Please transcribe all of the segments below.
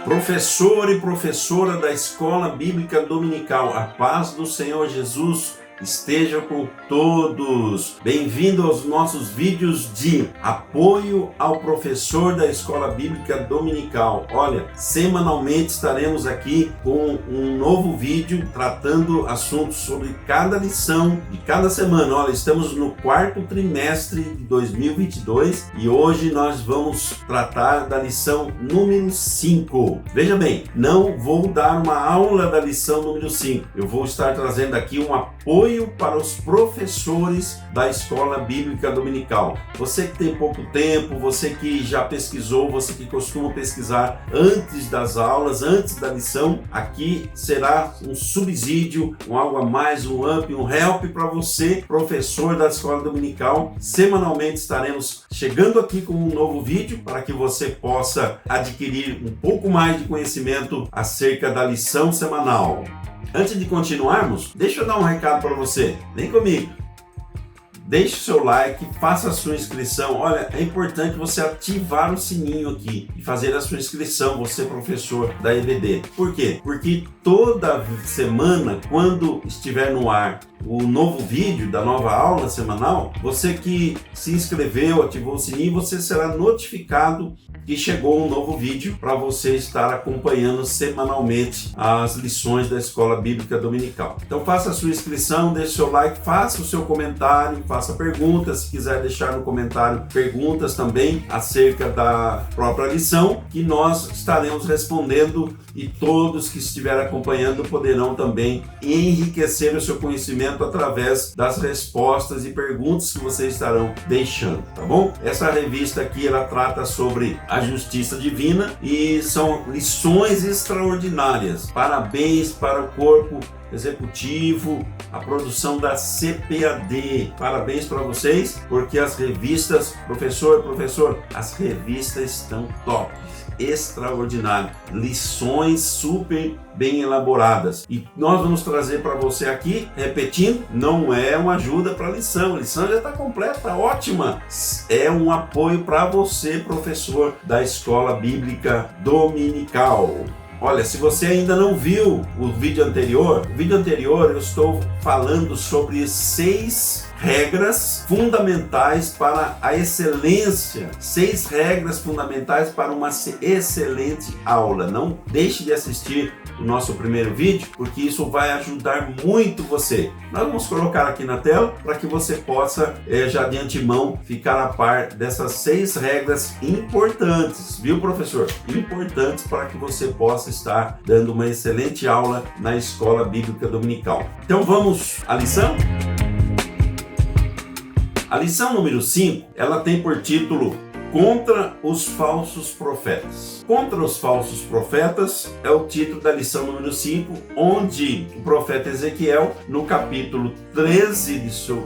Professor e professora da Escola Bíblica Dominical, a paz do Senhor Jesus esteja com todos. Bem-vindo aos nossos vídeos de apoio ao professor da Escola Bíblica Dominical. Olha, semanalmente estaremos aqui com um novo vídeo tratando assuntos sobre cada lição de cada semana. Olha, estamos no quarto trimestre de 2022 e hoje nós vamos tratar da lição número 5. Veja bem, não vou dar uma aula da lição número 5. Eu vou estar trazendo aqui um apoio para os professores da Escola Bíblica Dominical. Você que tem pouco tempo, você que já pesquisou, você que costuma pesquisar antes das aulas, antes da lição, aqui será um subsídio, um algo a mais, um up, um help para você, professor da Escola Dominical. Semanalmente estaremos chegando aqui com um novo vídeo para que você possa adquirir um pouco mais de conhecimento acerca da lição semanal. Antes de continuarmos, deixa eu dar um recado para você. Vem comigo. Deixe o seu like, faça a sua inscrição. Olha, é importante você ativar o sininho aqui e fazer a sua inscrição, você professor da EBD. Por quê? Porque toda semana, quando estiver no ar o novo vídeo da nova aula semanal, você que se inscreveu, ativou o sininho, você será notificado que chegou um novo vídeo para você estar acompanhando semanalmente as lições da Escola Bíblica Dominical. Então faça a sua inscrição, deixe seu like, faça o seu comentário, faça perguntas, se quiser deixar no comentário perguntas também acerca da própria lição, que nós estaremos respondendo e todos que estiverem acompanhando poderão também enriquecer o seu conhecimento através das respostas e perguntas que vocês estarão deixando, tá bom? Essa revista aqui, ela trata sobre a justiça divina e são lições extraordinárias. Parabéns para o corpo executivo, a produção da CPAD. Parabéns para vocês, porque as revistas, professor, as revistas estão top, extraordinário, lições super bem elaboradas. E nós vamos trazer para você aqui, repetindo, não é uma ajuda para a lição já está completa, ótima. É um apoio para você, professor da Escola Bíblica Dominical. Olha, se você ainda não viu o vídeo anterior eu estou falando sobre 6 regras fundamentais para a excelência, 6 regras fundamentais para uma excelente aula. Não deixe de assistir o nosso primeiro vídeo, porque isso vai ajudar muito você. Nós vamos colocar aqui na tela para que você possa já de antemão ficar a par dessas 6 regras importantes, viu, professor? Importantes para que você possa estar dando uma excelente aula na Escola Bíblica Dominical. Então vamos à lição? A lição número 5, ela tem por título Contra os falsos profetas. Contra os falsos profetas é o título da lição número 5, onde o profeta Ezequiel, no capítulo 13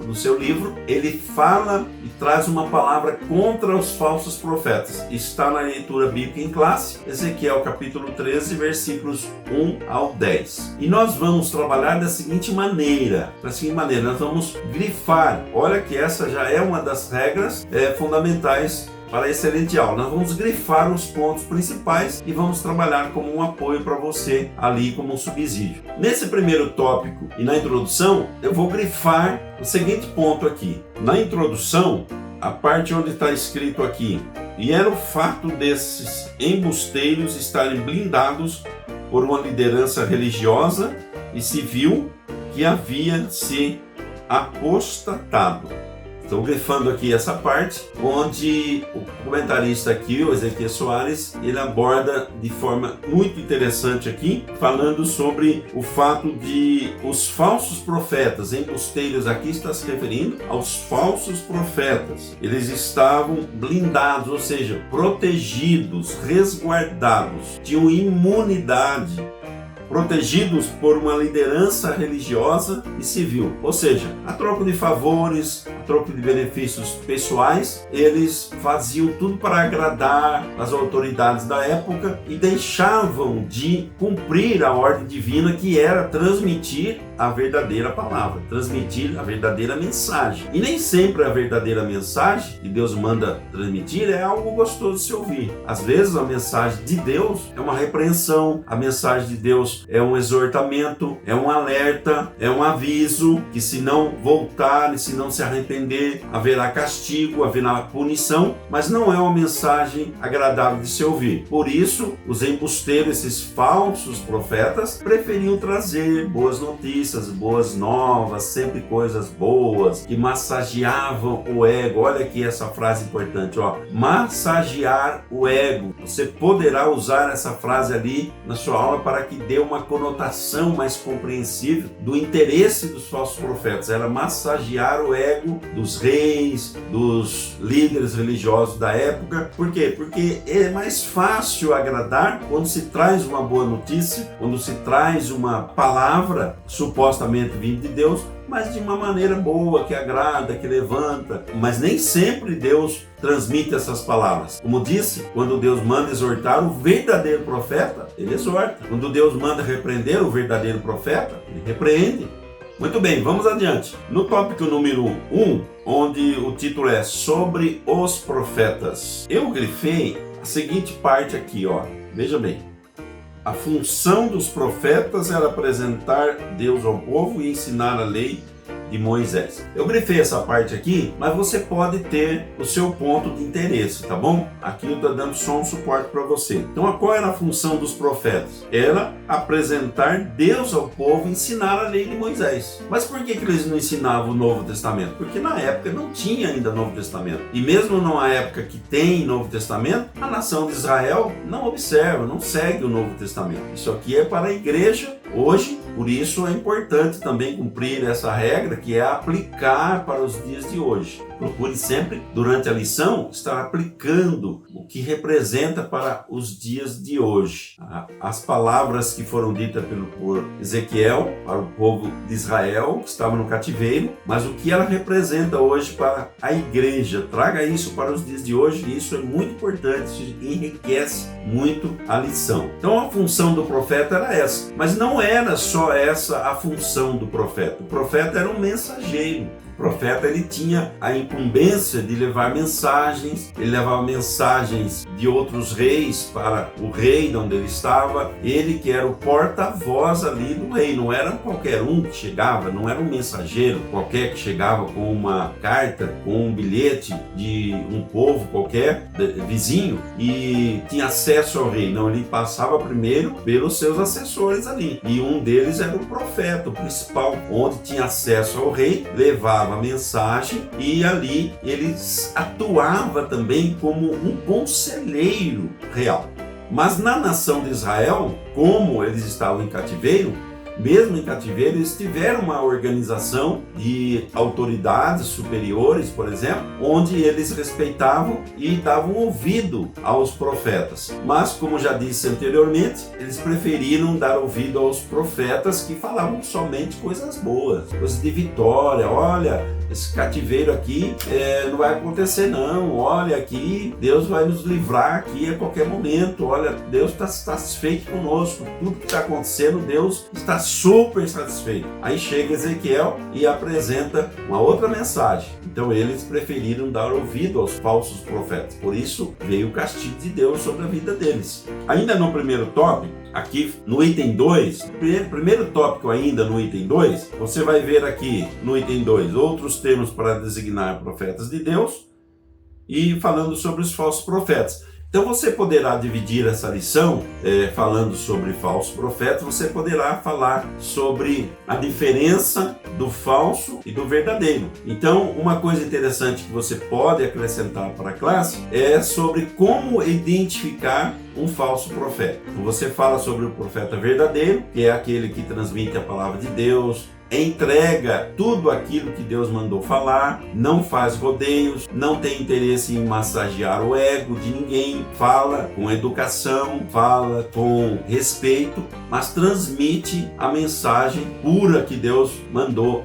do seu livro, ele fala e traz uma palavra contra os falsos profetas. Está na leitura bíblica em classe, Ezequiel capítulo 13, versículos 1 ao 10. E nós vamos trabalhar da seguinte maneira, nós vamos grifar. Olha que essa já é uma das regras fundamentais para a excelente aula. Nós vamos grifar os pontos principais e vamos trabalhar como um apoio para você ali como um subsídio. Nesse primeiro tópico e na introdução, eu vou grifar o seguinte ponto aqui. Na introdução, a parte onde está escrito aqui, e era o fato desses embusteiros estarem blindados por uma liderança religiosa e civil que havia se apostatado. Estou grifando aqui essa parte, onde o comentarista aqui, o Ezequiel Soares, ele aborda de forma muito interessante aqui, falando sobre o fato de os falsos profetas, embusteiros, aqui está se referindo aos falsos profetas. Eles estavam blindados, ou seja, protegidos, resguardados, tinham imunidade protegidos por uma liderança religiosa e civil. Ou seja, a troco de favores, a troco de benefícios pessoais, eles faziam tudo para agradar as autoridades da época e deixavam de cumprir a ordem divina, que era transmitir a verdadeira palavra, transmitir a verdadeira mensagem. E nem sempre a verdadeira mensagem que Deus manda transmitir é algo gostoso de se ouvir. Às vezes a mensagem de Deus é uma repreensão, a mensagem de Deus é um exortamento, é um alerta, é um aviso que se não voltarem, se não se arrepender, haverá castigo, haverá punição, mas não é uma mensagem agradável de se ouvir. Por isso, os embusteiros, esses falsos profetas, preferiam trazer boas notícias, boas novas, sempre coisas boas, que massageavam o ego. Olha aqui essa frase importante, ó. Massagear o ego. Você poderá usar essa frase ali na sua aula para que dê uma conotação mais compreensível do interesse dos falsos profetas. Era massagear o ego dos reis, dos líderes religiosos da época. Por quê? Porque é mais fácil agradar quando se traz uma boa notícia, quando se traz uma palavra supostamente vinda de Deus, mas de uma maneira boa, que agrada, que levanta. Mas nem sempre Deus transmite essas palavras. Como disse, quando Deus manda exortar o verdadeiro profeta, ele exorta. Quando Deus manda repreender o verdadeiro profeta, ele repreende. Muito bem, vamos adiante. No tópico número 1, onde o título é Sobre os Profetas, eu grifei a seguinte parte aqui, ó. Veja bem. A função dos profetas era apresentar Deus ao povo e ensinar a lei de Moisés. Eu grifei essa parte aqui, mas você pode ter o seu ponto de interesse, tá bom? Aqui eu estou dando só um suporte para você. Então, qual era a função dos profetas? Era apresentar Deus ao povo e ensinar a lei de Moisés. Mas por que eles não ensinavam o Novo Testamento? Porque na época não tinha ainda Novo Testamento. E mesmo numa época que tem Novo Testamento, a nação de Israel não observa, não segue o Novo Testamento. Isso aqui é para a igreja hoje, por isso é importante também cumprir essa regra, que é aplicar para os dias de hoje. Procure sempre, durante a lição, estar aplicando o que representa para os dias de hoje. As palavras que foram ditas por Ezequiel para o povo de Israel, que estava no cativeiro, mas o que ela representa hoje para a igreja. Traga isso para os dias de hoje, e isso é muito importante, isso enriquece muito a lição. Então a função do profeta era essa, mas não era só essa a função do profeta. O profeta era um mensageiro. O profeta, ele tinha a incumbência de levar mensagens, ele levava mensagens de outros reis para o rei onde ele estava, ele que era o porta-voz ali do rei, não era qualquer um que chegava, não era um mensageiro qualquer que chegava com uma carta, com um bilhete de um povo qualquer, vizinho, e tinha acesso ao rei. Não, ele passava primeiro pelos seus assessores ali, e um deles era o profeta, o principal, onde tinha acesso ao rei, levava a mensagem, e ali ele atuava também como um conselheiro real. Mas na nação de Israel, como eles estavam em cativeiro, mesmo em cativeiro, eles tiveram uma organização de autoridades superiores, por exemplo, onde eles respeitavam e davam ouvido aos profetas. Mas, como já disse anteriormente, eles preferiram dar ouvido aos profetas que falavam somente coisas boas, coisas de vitória. Olha, esse cativeiro aqui não vai acontecer não, olha aqui, Deus vai nos livrar aqui a qualquer momento, olha, Deus está satisfeito conosco, tudo que está acontecendo, Deus está super satisfeito. Aí chega Ezequiel e apresenta uma outra mensagem. Então eles preferiram dar ouvido aos falsos profetas, por isso veio o castigo de Deus sobre a vida deles. Ainda no primeiro tópico, aqui no item 2, primeiro tópico ainda no item 2, você vai ver aqui no item 2 outros termos para designar profetas de Deus e falando sobre os falsos profetas. Então você poderá dividir essa lição falando sobre falsos profetas, você poderá falar sobre a diferença do falso e do verdadeiro. Então uma coisa interessante que você pode acrescentar para a classe é sobre como identificar um falso profeta. Então você fala sobre o profeta verdadeiro, que é aquele que transmite a palavra de Deus, entrega tudo aquilo que Deus mandou falar, não faz rodeios, não tem interesse em massagear o ego de ninguém, fala com educação, fala com respeito, mas transmite a mensagem pura que Deus mandou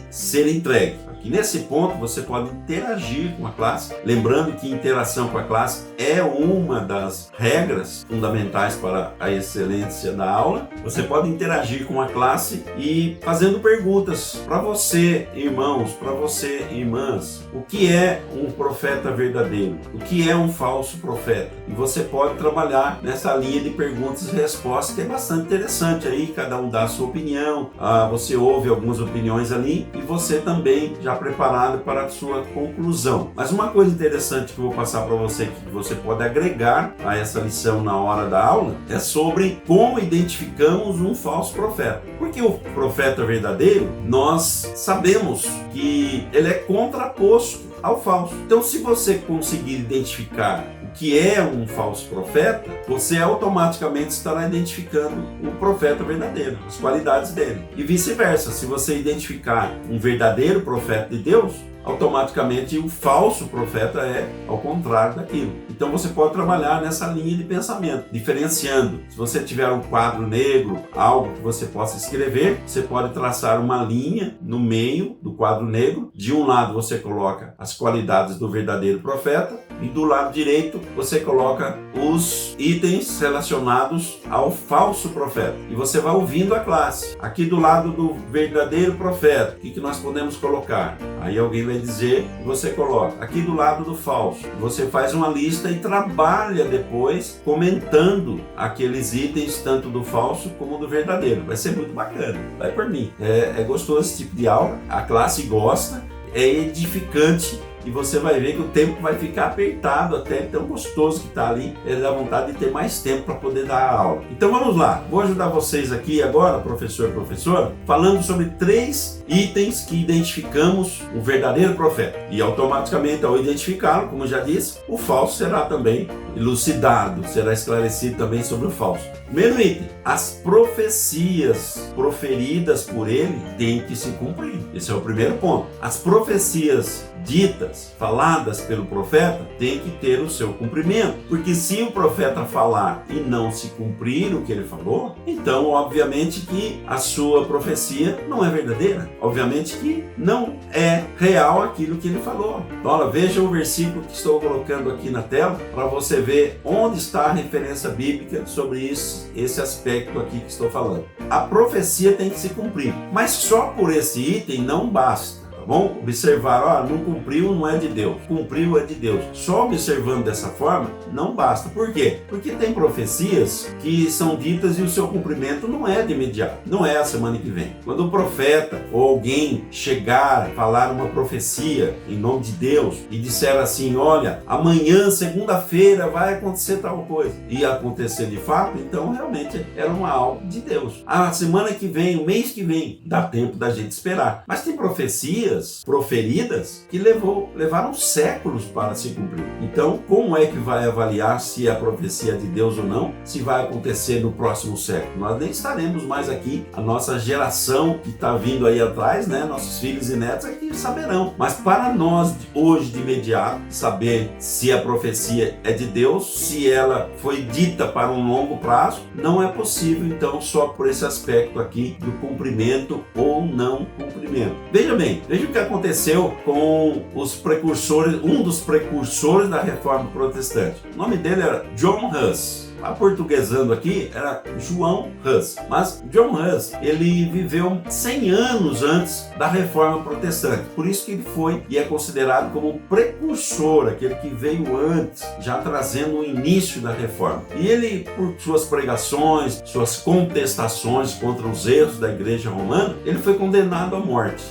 ser entregue. E nesse ponto você pode interagir com a classe, lembrando que interação com a classe é uma das regras fundamentais para a excelência da aula. Você pode interagir com a classe e fazendo perguntas para você, irmãos, para você, irmãs. O que é um profeta verdadeiro? O que é um falso profeta? E você pode trabalhar nessa linha de perguntas e respostas, que é bastante interessante aí, cada um dá a sua opinião, você ouve algumas opiniões ali e você também já preparado para a sua conclusão. Mas uma coisa interessante que eu vou passar para você, que você pode agregar a essa lição na hora da aula, é sobre como identificamos um falso profeta. Porque o profeta verdadeiro, nós sabemos que ele é contraposto ao falso. Então, se você conseguir identificar o que é um falso profeta, você automaticamente estará identificando o profeta verdadeiro, as qualidades dele. E vice-versa, se você identificar um verdadeiro profeta de Deus, automaticamente o falso profeta é ao contrário daquilo. Então você pode trabalhar nessa linha de pensamento, diferenciando. Se você tiver um quadro negro, algo que você possa escrever, você pode traçar uma linha no meio do quadro negro. De um lado você coloca as qualidades do verdadeiro profeta e do lado direito você coloca os itens relacionados ao falso profeta. E você vai ouvindo a classe. Aqui do lado do verdadeiro profeta, o que nós podemos colocar? Aí alguém vai dizer e você coloca. Aqui do lado do falso, você faz uma lista e trabalha depois comentando aqueles itens, tanto do falso como do verdadeiro. Vai ser muito bacana. Vai por mim. É gostoso esse tipo de aula. A classe gosta, é edificante. E você vai ver que o tempo vai ficar apertado, até tão gostoso que está ali. Ele dá vontade de ter mais tempo para poder dar a aula. Então vamos lá, vou ajudar vocês aqui agora, professor, professora, falando sobre 3 itens que identificamos o verdadeiro profeta. E automaticamente, ao identificá-lo, como já disse, o falso será também elucidado, será esclarecido também sobre o falso. Primeiro item, as profecias proferidas por ele têm que se cumprir. Esse é o primeiro ponto. As profecias ditas, faladas pelo profeta, tem que ter o seu cumprimento. Porque se o profeta falar e não se cumprir o que ele falou, então obviamente que a sua profecia não é verdadeira. Obviamente que não é real aquilo que ele falou. Então, olha, veja o versículo que estou colocando aqui na tela para você ver onde está a referência bíblica sobre isso, esse aspecto aqui que estou falando. A profecia tem que se cumprir, mas só por esse item não basta. Bom, observar, não cumpriu, não é de Deus. Cumpriu, é de Deus. Só observando dessa forma, não basta. Por quê? Porque tem profecias que são ditas e o seu cumprimento não é de imediato. Não é a semana que vem. Quando o profeta ou alguém chegar, falar uma profecia em nome de Deus e disser assim, olha, amanhã, segunda-feira, vai acontecer tal coisa. E acontecer de fato, então realmente era uma algo de Deus. A semana que vem, o mês que vem, dá tempo da gente esperar. Mas tem profecias proferidas que levaram séculos para se cumprir. Então, como é que vai avaliar se a profecia é de Deus ou não, se vai acontecer no próximo século? Nós nem estaremos mais aqui, a nossa geração que está vindo aí atrás, né, nossos filhos e netos é que saberão. Mas para nós, hoje de imediato, saber se a profecia é de Deus, se ela foi dita para um longo prazo, não é possível, então, só por esse aspecto aqui do cumprimento ou não cumprimento. Veja bem, veja o que aconteceu com os precursores, um dos precursores da Reforma Protestante. O nome dele era John Huss. Aportuguesando aqui, era João Huss. Mas John Huss, ele viveu 100 anos antes da Reforma Protestante. Por isso que ele foi e é considerado como um precursor, aquele que veio antes, já trazendo o início da Reforma. E ele, por suas pregações, suas contestações contra os erros da Igreja Romana, ele foi condenado à morte.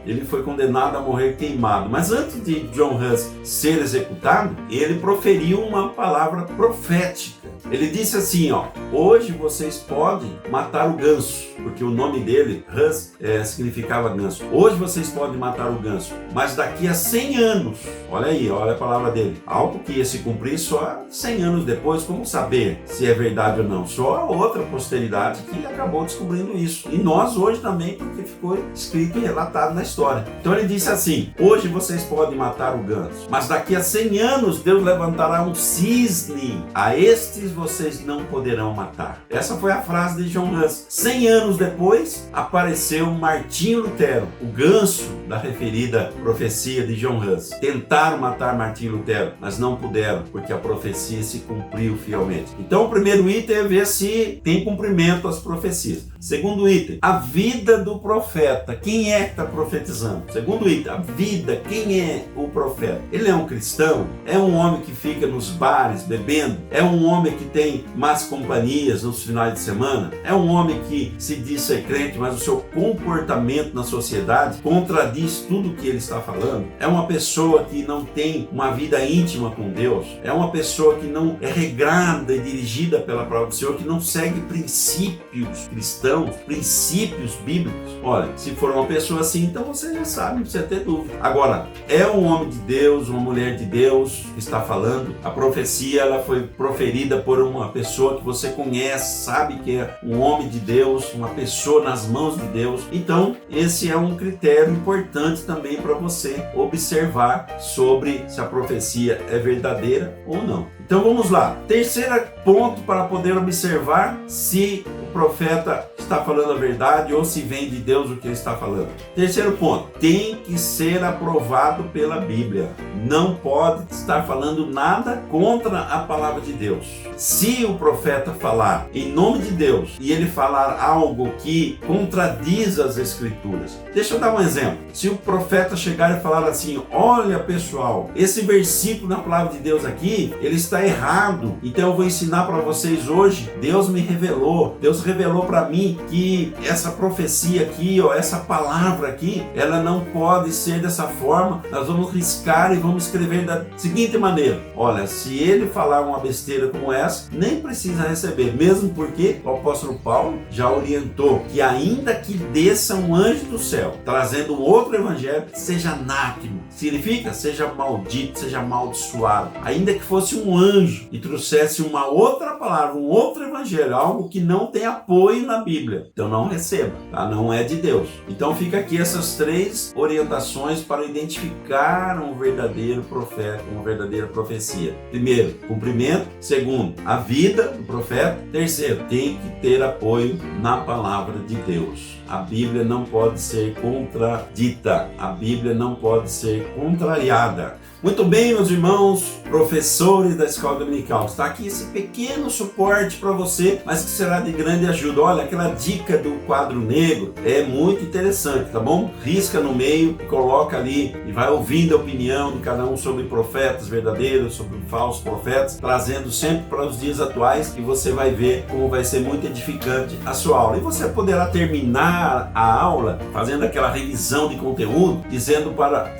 Ele foi condenado a morrer queimado. Mas antes de John Huss ser executado, ele proferiu uma palavra profética. Ele disse assim, hoje vocês podem matar o ganso, porque o nome dele, Huz, significava ganso. Hoje vocês podem matar o ganso, mas daqui a 100 anos, olha aí, olha a palavra dele, algo que ia se cumprir só 100 anos depois. Como saber se é verdade ou não? Só a outra posteridade que acabou descobrindo isso. E nós hoje também, porque ficou escrito e relatado na história. Então ele disse assim: hoje vocês podem matar o ganso, mas daqui a 100 anos Deus levantará um cisne, a estes vocês não poderão matar. Essa foi a frase de John Hus. 100 anos depois apareceu Martinho Lutero, o ganso da referida profecia de John Hus. Tentaram matar Martinho Lutero, mas não puderam, porque a profecia se cumpriu fielmente. Então o primeiro item é ver se tem cumprimento às profecias. Segundo item, a vida do profeta. Quem é que está profetizando? Segundo item, a vida. Quem é o profeta? Ele é um cristão? É um homem que fica nos bares bebendo? É um homem que tem más companhias nos finais de semana? É um homem que se diz ser crente, mas o seu comportamento na sociedade contradiz tudo o que ele está falando? É uma pessoa que não tem uma vida íntima com Deus? É uma pessoa que não é regrada e dirigida pela palavra do Senhor, que não segue princípios cristãos, princípios bíblicos? Olha, se for uma pessoa assim, então você já sabe, não precisa ter dúvida. Agora, é um homem de Deus, uma mulher de Deus que está falando? A profecia, ela foi proferida por uma pessoa que você conhece, sabe que é um homem de Deus, uma pessoa nas mãos de Deus. Então, esse é um critério importante também para você observar sobre se a profecia é verdadeira ou não. Então vamos lá. Terceiro ponto para poder observar se o profeta está falando a verdade ou se vem de Deus o que ele está falando. Terceiro ponto, tem que ser aprovado pela Bíblia. Não pode estar falando nada contra a palavra de Deus. Se o profeta falar em nome de Deus e ele falar algo que contradiz as Escrituras, deixa eu dar um exemplo. Se o profeta chegar e falar assim: olha pessoal, esse versículo na palavra de Deus aqui, ele está errado, então eu vou ensinar para vocês hoje. Deus me revelou, Deus revelou para mim que essa profecia aqui, ó, essa palavra aqui, ela não pode ser dessa forma. Nós vamos riscar e vamos escrever da seguinte maneira: olha, se ele falar uma besteira como essa, nem precisa receber, mesmo porque o apóstolo Paulo já orientou que ainda que desça um anjo do céu trazendo um outro evangelho, seja anátema, significa seja maldito, seja amaldiçoado. Ainda que fosse um anjo e trouxesse uma outra palavra, um outro evangelho, algo que não tem apoio na Bíblia, então não receba, tá? Não é de Deus. Então fica aqui essas três orientações para identificar um verdadeiro profeta, uma verdadeira profecia. Primeiro, cumprimento. Segundo, a vida do profeta. Terceiro, tem que ter apoio na palavra de Deus. A Bíblia não pode ser contradita, a Bíblia não pode ser contrariada. Muito bem, meus irmãos, professores da Escola Dominical, está aqui esse pequeno suporte para você, mas que será de grande ajuda. Olha, aquela dica do quadro negro é muito interessante, tá bom? Risca no meio, coloca ali e vai ouvindo a opinião de cada um sobre profetas verdadeiros, sobre falsos profetas, trazendo sempre para os dias atuais, e você vai ver como vai ser muito edificante a sua aula. E você poderá terminar a aula fazendo aquela revisão de conteúdo, dizendo para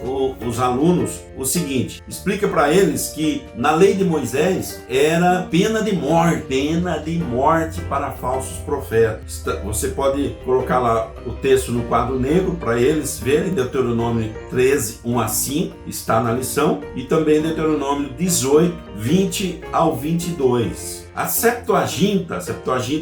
os alunos o seguinte: explica para eles que na lei de Moisés era pena de morte para falsos profetas. Você pode colocar lá o texto no quadro negro para eles verem, Deuteronômio 13, 1 a 5, está na lição, e também Deuteronômio 18, 20 ao 22. A Septuaginta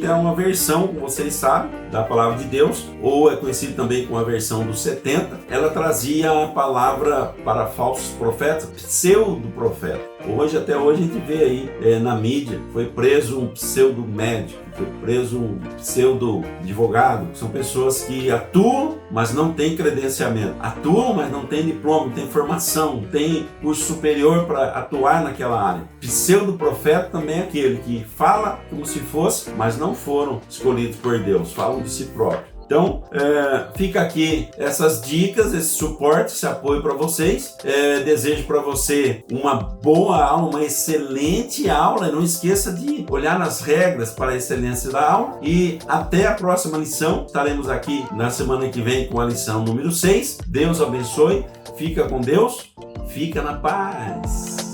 é uma versão, como vocês sabem, da palavra de Deus, ou é conhecida também como a versão dos 70. Ela trazia a palavra para falsos profetas, pseudo-profeta. Até hoje a gente vê aí na mídia, foi preso um pseudo-médico, foi preso um pseudo-advogado. São pessoas que atuam, mas não têm credenciamento. Atuam, mas não têm diploma, não têm formação, não têm curso superior para atuar naquela área. Pseudo-profeta também é aquele que fala como se fosse, mas não foram escolhidos por Deus, falam de si próprio. Então, fica aqui essas dicas, esse suporte, esse apoio para vocês. Desejo para você uma boa aula, uma excelente aula. Não esqueça de olhar nas regras para a excelência da aula. E até a próxima lição. Estaremos aqui na semana que vem com a lição número 6. Deus abençoe. Fica com Deus. Fica na paz.